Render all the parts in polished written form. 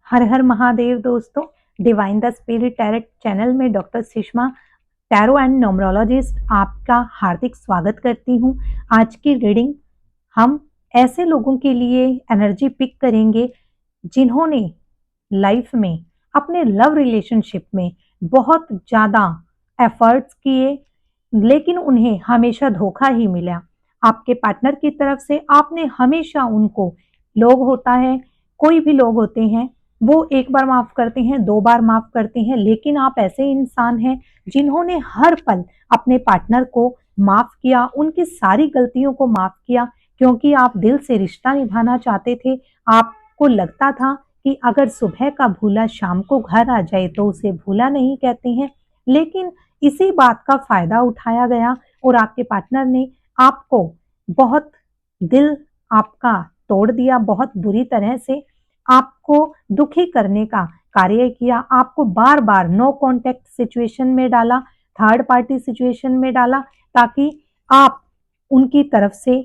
हर हर महादेव दोस्तों। Divine the spirit tarot channel में doctor Sushma tarot and numerologist आपका हार्दिक स्वागत करती हूँ। आज की रीडिंग हम ऐसे लोगों के लिए एनर्जी पिक करेंगे जिन्होंने लाइफ में अपने लव रिलेशनशिप में बहुत ज़्यादा एफर्ट्स किए लेकिन उन्हें हमेशा धोखा ही मिला। आपके पार्टनर की तरफ से आपने हमेशा उनको, लोग होता है, कोई भी लोग होते हैं, वो एक बार माफ करते हैं, दो बार माफ करते हैं, लेकिन आप ऐसे इंसान हैं जिन्होंने हर पल अपने पार्टनर को माफ किया, उनकी सारी गलतियों को माफ किया, क्योंकि आप दिल से रिश्ता निभाना चाहते थे। आपको लगता था कि अगर सुबह का भूला शाम को घर आ जाए तो उसे भूला नहीं कहते हैं, लेकिन इसी बात का फायदा उठाया गया और आपके पार्टनर ने आपको बहुत दिल आपका तोड़ दिया, बहुत बुरी तरह से आपको दुखी करने का कार्य किया, आपको बार बार नो कांटेक्ट सिचुएशन में डाला, थर्ड पार्टी सिचुएशन में डाला, ताकि आप उनकी तरफ से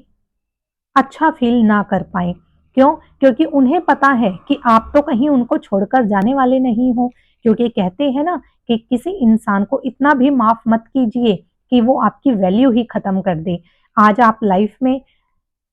अच्छा फील ना कर पाए। क्यों? क्योंकि उन्हें पता है कि आप तो कहीं उनको छोड़कर जाने वाले नहीं हो। क्योंकि कहते हैं ना कि किसी इंसान को इतना भी माफ मत कीजिए कि वो आपकी वैल्यू ही खत्म कर दे। आज आप लाइफ में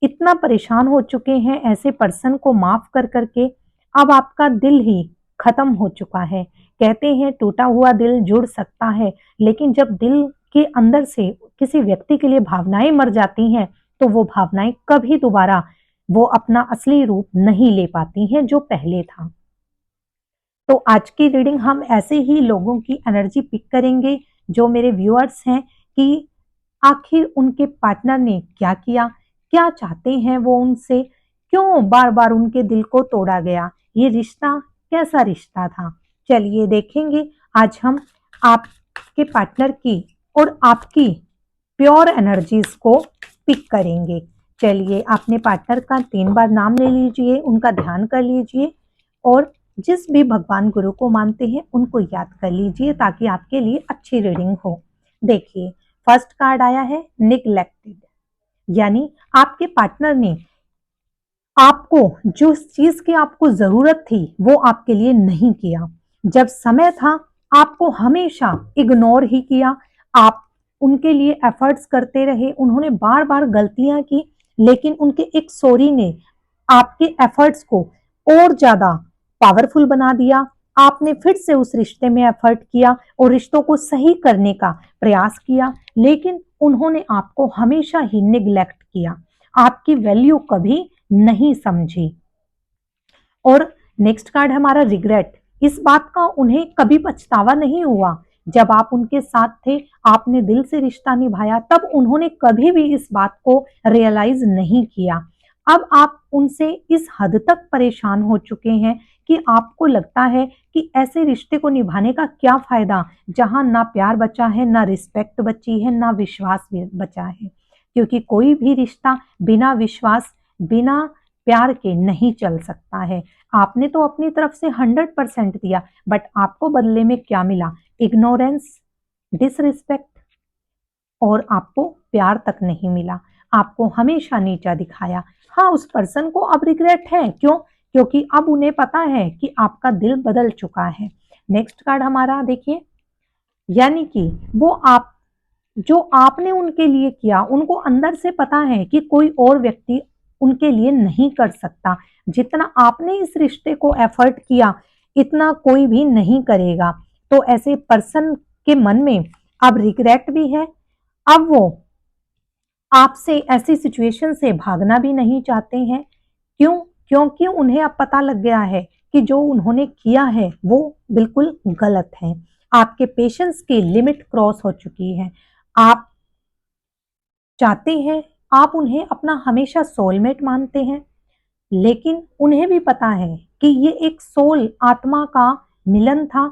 इतना परेशान हो चुके हैं ऐसे पर्सन को माफ कर करके, अब आपका दिल ही खत्म हो चुका है। कहते हैं टूटा हुआ दिल जुड़ सकता है, लेकिन जब दिल के अंदर से किसी व्यक्ति के लिए भावनाएं मर जाती हैं तो वो भावनाएं कभी दोबारा वो अपना असली रूप नहीं ले पाती हैं जो पहले था। तो आज की रीडिंग हम ऐसे ही लोगों की एनर्जी पिक करेंगे जो मेरे व्यूअर्स हैं, कि आखिर उनके पार्टनर ने क्या किया, क्या चाहते हैं वो उनसे, क्यों बार बार उनके दिल को तोड़ा गया, ये रिश्ता कैसा रिश्ता था। चलिए देखेंगे आज हम आपके पार्टनर की और आपकी प्योर एनर्जीज को पिक करेंगे। चलिए अपने पार्टनर का 3 बार नाम ले लीजिए, उनका ध्यान कर लीजिए और जिस भी भगवान गुरु को मानते हैं उनको याद कर लीजिए ताकि आपके लिए अच्छी रीडिंग हो। देखिए फर्स्ट कार्ड आया है निग्लेक्टेड, यानी आपके पार्टनर ने आपको जो चीज की आपको जरूरत थी वो आपके लिए नहीं किया। जब समय था आपको हमेशा इग्नोर ही किया। आप उनके लिए एफर्ट्स करते रहे, उन्होंने बार बार गलतियां की, लेकिन उनके एक सॉरी ने आपके एफर्ट्स को और ज्यादा पावरफुल बना दिया। आपने फिर से उस रिश्ते में एफर्ट किया और रिश्तों को सही करने का प्रयास किया, लेकिन उन्होंने आपको हमेशा ही निग्लेक्ट किया, आपकी वैल्यू कभी नहीं समझी। और नेक्स्ट कार्ड हमारा रिग्रेट। इस बात का उन्हें कभी पछतावा नहीं हुआ। जब आप उनके साथ थे, आपने दिल से रिश्ता निभाया, तब उन्होंने कभी भी इस बात को रियलाइज नहीं किया। अब आप उनसे इस हद तक परेशान हो चुके हैं कि आपको लगता है कि ऐसे रिश्ते को निभाने का क्या फायदा जहां ना प्यार बचा है, ना रिस्पेक्ट बची है, ना विश्वास बचा है। क्योंकि कोई भी रिश्ता बिना विश्वास, बिना प्यार के नहीं चल सकता है। आपने तो अपनी तरफ से 100% दिया, बट आपको बदले में क्या मिला? इग्नोरेंस, डिसरिस्पेक्ट, और आपको प्यार तक नहीं मिला। आपको हमेशा नीचा दिखाया। हाँ, उस पर्सन को अब रिग्रेट है। क्यों? क्योंकि अब उन्हें पता है कि आपका दिल बदल चुका है। नेक्स्ट कार्ड हमारा देखिए, यानी कि वो आप, जो आपने उनके लिए किया, उनको अंदर से पता है कि कोई और व्यक्ति उनके लिए नहीं कर सकता। जितना आपने इस रिश्ते को एफर्ट किया इतना कोई भी नहीं करेगा। तो ऐसे पर्सन के मन में अब रिग्रेट भी है। अब वो आपसे ऐसी सिचुएशन से भागना भी नहीं चाहते हैं। क्यों? क्योंकि उन्हें अब पता लग गया है कि जो उन्होंने किया है वो बिल्कुल गलत है। आपके पेशेंस की लिमिट क्रॉस हो चुकी है। आप चाहते हैं, आप उन्हें अपना हमेशा सोलमेट मानते हैं, लेकिन उन्हें भी पता है कि ये एक सोल आत्मा का मिलन था,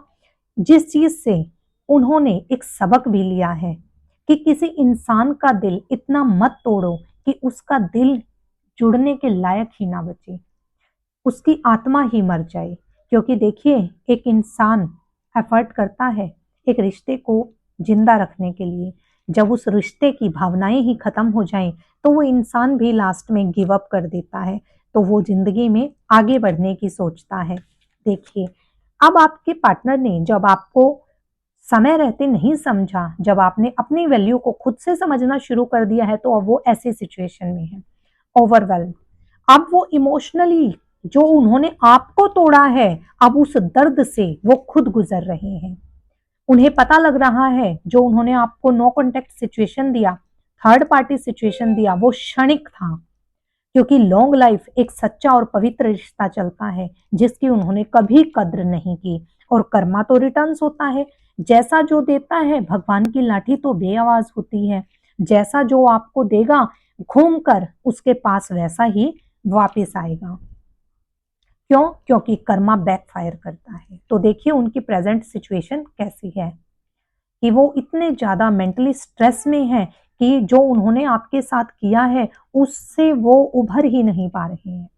जिस चीज से उन्होंने एक सबक भी लिया है कि किसी इंसान का दिल इतना मत तोड़ो कि उसका दिल जुड़ने के लायक ही ना बचे, उसकी आत्मा ही मर जाए। क्योंकि देखिए, एक इंसान एफर्ट करता है एक रिश्ते को जिंदा रखने के लिए। जब उस रिश्ते की भावनाएं ही खत्म हो जाएं तो वो इंसान भी लास्ट में गिव अप कर देता है, तो वो जिंदगी में आगे बढ़ने की सोचता है। देखिए, अब आपके पार्टनर ने जब आपको समय रहते नहीं समझा, जब आपने अपनी वैल्यू को खुद से समझना शुरू कर दिया है, तो अब वो ऐसी सिचुएशन में है, ओवरवेल्म। अब वो इमोशनली जो उन्होंने आपको तोड़ा है, अब उस दर्द से वो खुद गुजर रहे हैं। उन्हें पता लग रहा है जो उन्होंने आपको नो कॉन्टेक्ट सिचुएशन दिया, थर्ड पार्टी सिचुएशन दिया, वो क्षणिक था, क्योंकि लॉन्ग लाइफ एक सच्चा और पवित्र रिश्ता चलता है जिसकी उन्होंने कभी कद्र नहीं की। और कर्मा तो रिटर्न्स होता है, जैसा जो देता है भगवान की लाठी तो बेआवाज होती है, जैसा जो आपको देगा घूम कर उसके पास वैसा ही वापस आएगा। क्यों? क्योंकि कर्मा बैकफायर करता है। तो देखिए उनकी प्रेजेंट सिचुएशन कैसी है कि वो इतने ज्यादा मेंटली स्ट्रेस में है कि जो उन्होंने आपके साथ किया है उससे वो उभर ही नहीं पा रहे हैं।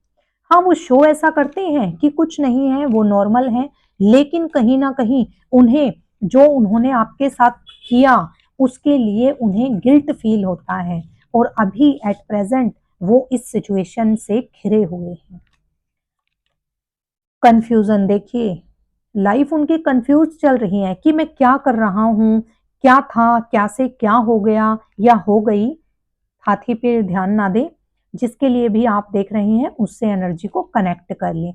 हाँ, वो शो ऐसा करते हैं कि कुछ नहीं है, वो नॉर्मल है, लेकिन कहीं ना कहीं उन्हें जो उन्होंने आपके साथ किया उसके लिए उन्हें गिल्ट फील होता है, और अभी एट प्रेजेंट वो इस सिचुएशन से घिरे हुए हैं। कंफ्यूजन देखिए, लाइफ उनकी कंफ्यूज चल रही है कि मैं क्या कर रहा हूँ, क्या था, क्या से क्या हो गया या हो गई। हाथी पे ध्यान ना दे, जिसके लिए भी आप देख रहे हैं उससे एनर्जी को कनेक्ट कर ले।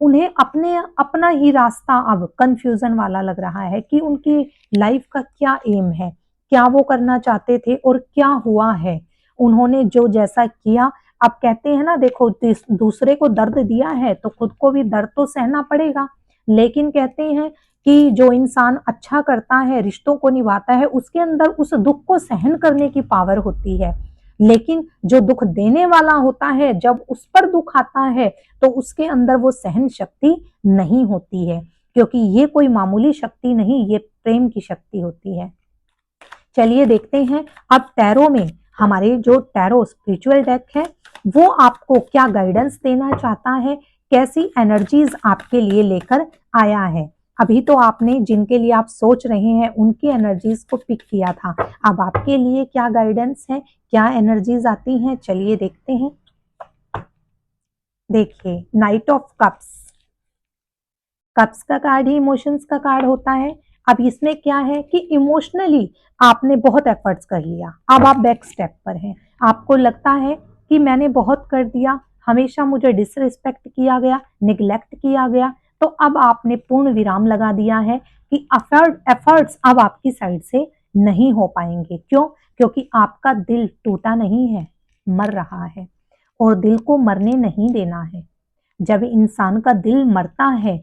उन्हें अपने अपना ही रास्ता अब कंफ्यूजन वाला लग रहा है कि उनकी लाइफ का क्या एम है, क्या वो करना चाहते थे और क्या हुआ है। उन्होंने जो जैसा किया, अब कहते हैं ना, देखो दूसरे को दर्द दिया है तो खुद को भी दर्द तो सहना पड़ेगा। लेकिन कहते हैं कि जो इंसान अच्छा करता है, रिश्तों को निभाता है, उसके अंदर उस दुख को सहन करने की पावर होती है। लेकिन जो दुख देने वाला होता है, जब उस पर दुख आता है तो उसके अंदर वो सहन शक्ति नहीं होती है, क्योंकि ये कोई मामूली शक्ति नहीं, ये प्रेम की शक्ति होती है। चलिए देखते हैं अब टैरो में हमारे जो टैरो स्पिरिचुअल डेक है वो आपको क्या गाइडेंस देना चाहता है, कैसी एनर्जीज आपके लिए लेकर आया है। अभी तो आपने जिनके लिए आप सोच रहे हैं उनकी एनर्जीज को पिक किया था, अब आपके लिए क्या गाइडेंस है, क्या एनर्जीज आती हैं, चलिए देखते हैं। देखिए, नाइट ऑफ कप्स, कप्स का कार्ड ही इमोशंस का कार्ड होता है। अब इसमें क्या है कि इमोशनली आपने बहुत एफर्ट्स कर लिया, अब आप बैक स्टेप पर हैं, आपको लगता है कि मैंने बहुत कर दिया, हमेशा मुझे डिसरिस्पेक्ट किया गया, निग्लेक्ट किया गया, तो अब आपने पूर्ण विराम लगा दिया है कि एफर्ट्स अब आपकी साइड से नहीं हो पाएंगे। क्यों? क्योंकि आपका दिल टूटा नहीं है, मर रहा है, और दिल को मरने नहीं देना है। जब इंसान का दिल मरता है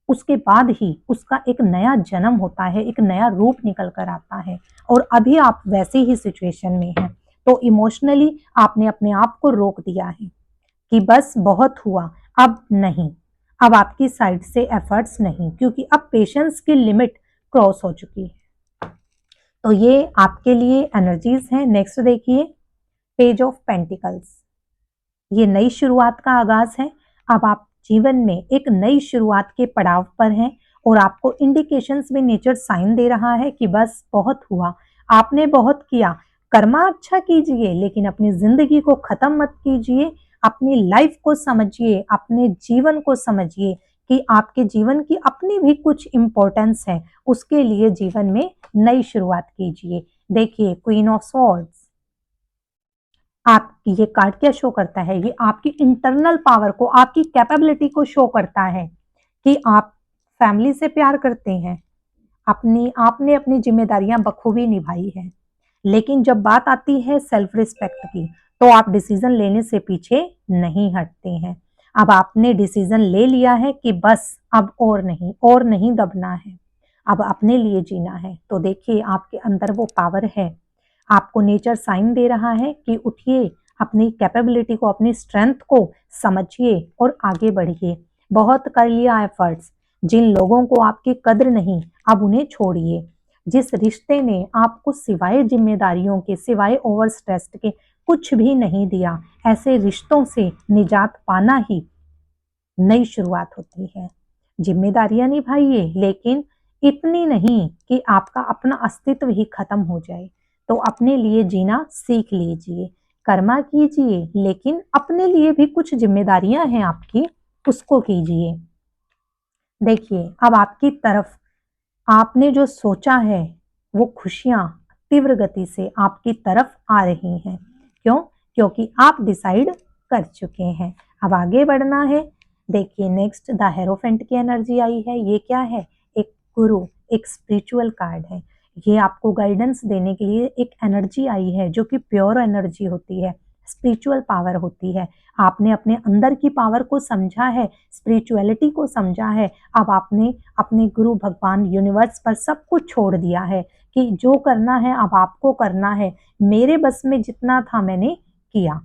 उसके बाद ही उसका एक नया जन्म होता है, एक नया रूप निकल कर आता है, और अभी आप वैसी ही सिचुएशन में हैं। तो इमोशनली आपने अपने आप को रोक दिया है कि बस बहुत हुआ, अब नहीं, अब आपकी साइड से एफर्ट्स नहीं, क्योंकि अब पेशेंस की लिमिट क्रॉस हो चुकी है। तो ये आपके लिए एनर्जीज हैं। नेक्स्ट देखिए, पेज ऑफ पेंटिकल्स, ये नई शुरुआत का आगाज है। अब आप जीवन में एक नई शुरुआत के पड़ाव पर हैं, और आपको इंडिकेशंस में नेचर साइन दे रहा है कि बस बहुत हुआ, आपने बहुत किया, कर्मा अच्छा कीजिए लेकिन अपनी जिंदगी को खत्म मत कीजिए, अपनी लाइफ को समझिए, अपने जीवन को समझिए कि आपके जीवन की अपनी भी कुछ इंपॉर्टेंस है, उसके लिए जीवन में नई शुरुआत कीजिए। देखिए, क्वीन ऑफ स्वॉर्ड्स, आपकी ये कार्ड क्या शो करता है, ये आपकी इंटरनल पावर को, आपकी कैपेबिलिटी को शो करता है कि आप फैमिली से प्यार करते हैं, आपने अपनी जिम्मेदारियां बखूबी निभाई है, लेकिन जब बात आती है सेल्फ रिस्पेक्ट की तो आप डिसीजन लेने से पीछे नहीं हटते हैं। अब आपने डिसीजन ले लिया है कि बस अब और नहीं दबना है, अब अपने लिए जीना है। तो देखिए, आपके अंदर वो पावर है, आपको नेचर साइन दे रहा है कि उठिए, अपनी कैपेबिलिटी को, अपनी स्ट्रेंथ को समझिए और आगे बढ़िए। बहुत कर लिया एफर्ट्स, जिन लोगों को आपकी कद्र नहीं, अब उन्हें छोड़िए। जिस रिश्ते ने आपको सिवाय जिम्मेदारियों के, सिवाय ओवर स्ट्रेस के कुछ भी नहीं दिया, ऐसे रिश्तों से निजात पाना ही नई शुरुआत होती है। जिम्मेदारियां निभाइए, लेकिन इतनी नहीं कि आपका अपना अस्तित्व ही खत्म हो जाए। तो अपने लिए जीना सीख लीजिए, कर्मा कीजिए, लेकिन अपने लिए भी कुछ जिम्मेदारियां हैं आपकी, उसको कीजिए। देखिए अब आपकी तरफ आपने जो सोचा है वो खुशियां तीव्र गति से आपकी तरफ आ रही हैं। क्यों? क्योंकि आप डिसाइड कर चुके हैं। अब आगे बढ़ना है। देखिए नेक्स्ट द हेरोफेंट की एनर्जी आई है। ये क्या है? एक गुरु, एक स्पिरिचुअल कार्ड है। ये आपको गाइडेंस देने के लिए एक एनर्जी आई है जो कि प्योर एनर्जी होती है, स्पिरिचुअल पावर होती है। आपने अपने अंदर की पावर को समझा है, स्पिरिचुअलिटी को समझा है। अब आपने अपने गुरु भगवान यूनिवर्स पर सब कुछ छोड़ दिया है कि जो करना है अब आपको करना है। मेरे बस में जितना था मैंने किया।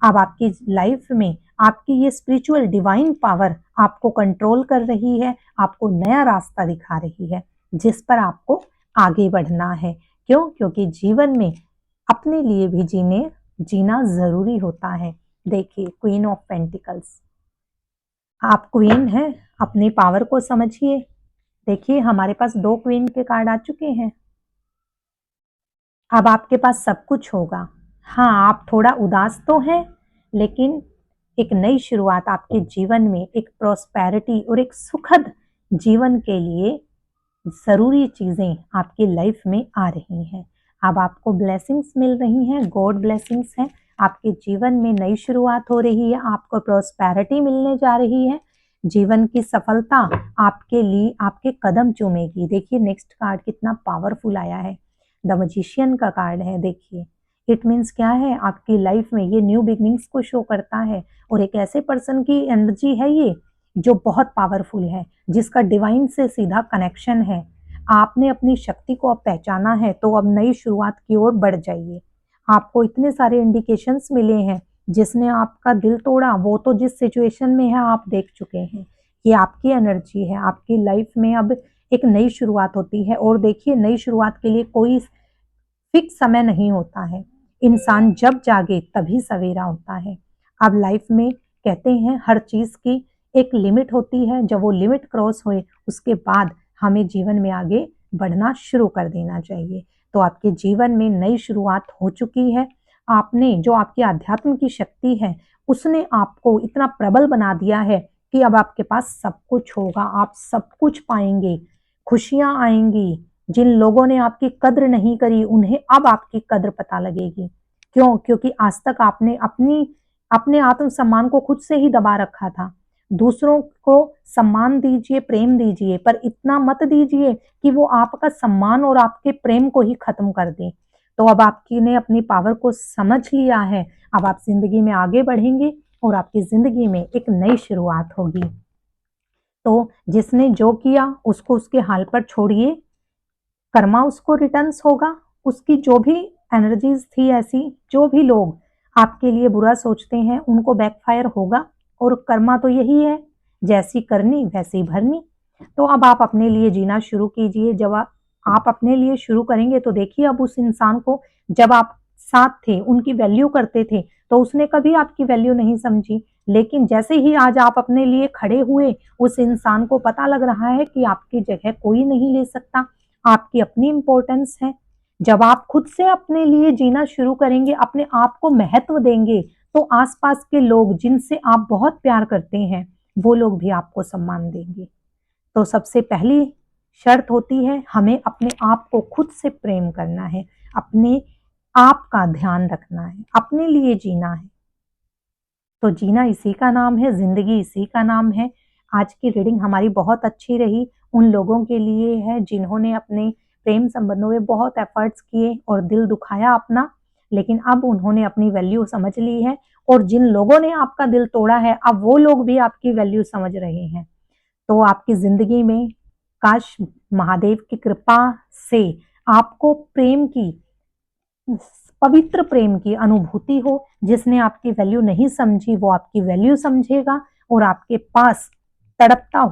अब आपकी लाइफ में आपकी ये स्पिरिचुअल डिवाइन पावर आपको कंट्रोल कर रही है, आपको नया रास्ता दिखा रही है जिस पर आपको आगे बढ़ना है। क्यों? क्योंकि जीवन में अपने लिए भी जीना जरूरी होता है। देखिए क्वीन ऑफ पेंटिकल्स, आप क्वीन हैं, अपनी पावर को समझिए। देखिए हमारे पास 2 क्वीन के कार्ड आ चुके हैं। अब आपके पास सब कुछ होगा। हाँ, आप थोड़ा उदास तो हैं, लेकिन एक नई शुरुआत आपके जीवन में, एक प्रॉस्पेरिटी और एक सुखद जीवन के लिए ज़रूरी चीज़ें आपकी लाइफ में आ रही हैं। अब आपको ब्लेसिंग्स मिल रही हैं, गॉड ब्लेसिंग्स हैं। आपके जीवन में नई शुरुआत हो रही है, आपको प्रॉस्पेरिटी मिलने जा रही है। जीवन की सफलता आपके लिए आपके कदम चूमेगी। देखिए नेक्स्ट कार्ड कितना पावरफुल आया है, द मैजिशियन का कार्ड है। देखिए इट मीन्स क्या है, आपकी लाइफ में ये न्यू बिगनिंग्स को शो करता है और एक ऐसे पर्सन की एनर्जी है ये जो बहुत पावरफुल है, जिसका डिवाइन से सीधा कनेक्शन है। आपने अपनी शक्ति को अब पहचाना है तो अब नई शुरुआत की ओर बढ़ जाइए। आपको इतने सारे इंडिकेशंस मिले हैं, जिसने आपका दिल तोड़ा वो तो जिस सिचुएशन में है आप देख चुके हैं। ये आपकी एनर्जी है, आपकी लाइफ में अब एक नई शुरुआत होती है। और देखिए नई शुरुआत के लिए कोई फिक्स समय नहीं होता है, इंसान जब जागे तभी सवेरा होता है। अब लाइफ में कहते हैं हर चीज की एक लिमिट होती है, जब वो लिमिट क्रॉस होए उसके बाद हमें जीवन में आगे बढ़ना शुरू कर देना चाहिए। तो आपके जीवन में नई शुरुआत हो चुकी है। आपने जो आपकी आध्यात्म की शक्ति है उसने आपको इतना प्रबल बना दिया है कि अब आपके पास सब कुछ होगा, आप सब कुछ पाएंगे, खुशियां आएंगी। जिन लोगों ने आपकी कद्र नहीं करी उन्हें अब आपकी कद्र पता लगेगी। क्यों? क्योंकि आज तक आपने अपने आत्मसम्मान को खुद से ही दबा रखा था। दूसरों को सम्मान दीजिए, प्रेम दीजिए, पर इतना मत दीजिए कि वो आपका सम्मान और आपके प्रेम को ही खत्म कर दे। तो अब आपकी ने अपनी पावर को समझ लिया है। अब आप जिंदगी में आगे बढ़ेंगे और आपकी जिंदगी में एक नई शुरुआत होगी। तो जिसने जो किया उसको उसके हाल पर छोड़िए, कर्मा उसको रिटर्न्स होगा। उसकी जो भी एनर्जीज थी ऐसी, जो भी लोग आपके लिए बुरा सोचते हैं उनको बैकफायर होगा। और कर्मा तो यही है, जैसी करनी वैसी भरनी। तो अब आप अपने लिए जीना शुरू कीजिए। जब आप अपने लिए शुरू करेंगे तो देखिए अब उस इंसान को, जब आप साथ थे, उनकी वैल्यू करते थे, तो उसने कभी आपकी वैल्यू नहीं समझी। लेकिन जैसे ही आज आप अपने लिए खड़े हुए, उस इंसान को पता लग रहा है कि आपकी जगह कोई नहीं ले सकता, आपकी अपनी इंपॉर्टेंस है। जब आप खुद से अपने लिए जीना शुरू करेंगे, अपने आप को महत्व देंगे, तो आसपास के लोग जिनसे आप बहुत प्यार करते हैं वो लोग भी आपको सम्मान देंगे। तो सबसे पहली शर्त होती है हमें अपने आप को खुद से प्रेम करना है, अपने आप का ध्यान रखना है, अपने लिए जीना है। तो जीना इसी का नाम है, जिंदगी इसी का नाम है। आज की रीडिंग हमारी बहुत अच्छी रही। उन लोगों के लिए है जिन्होंने अपने प्रेम संबंधों में बहुत एफर्ट्स किए और दिल दुखाया अपना, लेकिन अब उन्होंने अपनी वैल्यू समझ ली है। और जिन लोगों ने आपका दिल तोड़ा है अब वो लोग भी आपकी वैल्यू समझ रहे हैं। तो आपकी जिंदगी में काश महादेव की कृपा से आपको प्रेम की, पवित्र प्रेम की अनुभूति हो। जिसने आपकी वैल्यू नहीं समझी वो आपकी वैल्यू समझेगा और आपके पास तड़पता हुआ